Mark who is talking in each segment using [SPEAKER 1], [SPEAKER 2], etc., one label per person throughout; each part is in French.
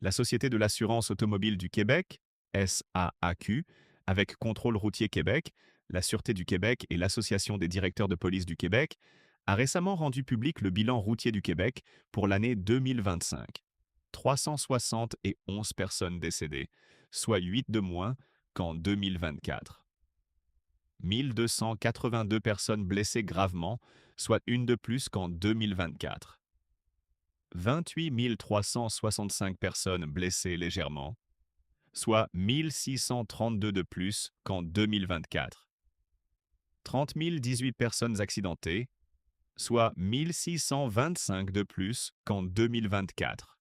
[SPEAKER 1] la Société de l'assurance automobile du Québec, SAAQ, avec Contrôle routier Québec, la Sûreté du Québec et l'Association des directeurs de police du Québec, a récemment rendu public le bilan routier du Québec pour l'année 2025. 371 personnes décédées, soit 8 de moins qu'en 2024. 1282 personnes blessées gravement, soit une de plus qu'en 2024. 28 365 personnes blessées légèrement, soit 1632 de plus qu'en 2024. 30 018 personnes accidentées, soit 1625 de plus qu'en 2024.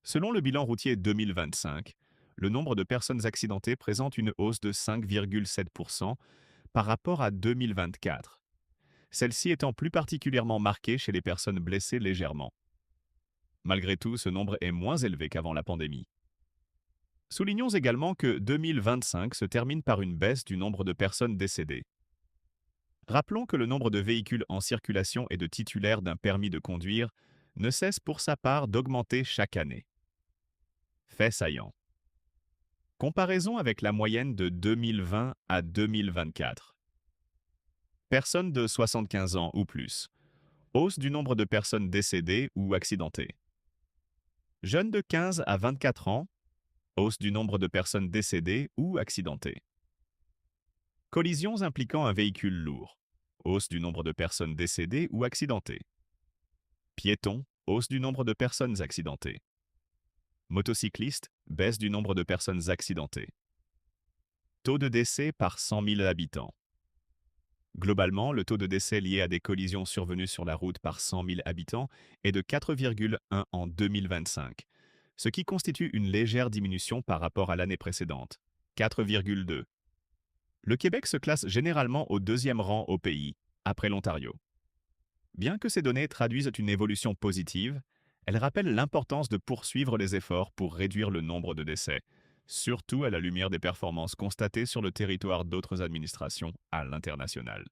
[SPEAKER 1] Selon le bilan routier 2025, le nombre de personnes accidentées présente une hausse de 5,7% par rapport à 2024, celle-ci étant plus particulièrement marquée chez les personnes blessées légèrement. Malgré tout, ce nombre est moins élevé qu'avant la pandémie. Soulignons également que 2025 se termine par une baisse du nombre de personnes décédées. Rappelons que le nombre de véhicules en circulation et de titulaires d'un permis de conduire ne cesse pour sa part d'augmenter chaque année. Fait saillant. Comparaison avec la moyenne de 2020 à 2024. Personnes de 75 ans ou plus. Hausse du nombre de personnes décédées ou accidentées. Jeunes de 15 à 24 ans. Hausse du nombre de personnes décédées ou accidentées. Collisions impliquant un véhicule lourd. Hausse du nombre de personnes décédées ou accidentées. Piétons. Hausse du nombre de personnes accidentées. Motocyclistes. Baisse du nombre de personnes accidentées. Taux de décès par 100 000 habitants. Globalement, le taux de décès lié à des collisions survenues sur la route par 100 000 habitants est de 4,1 en 2025, ce qui constitue une légère diminution par rapport à l'année précédente, 4,2. Le Québec se classe généralement au deuxième rang au pays, après l'Ontario. Bien que ces données traduisent une évolution positive, elles rappellent l'importance de poursuivre les efforts pour réduire le nombre de décès, surtout à la lumière des performances constatées sur le territoire d'autres administrations à l'international.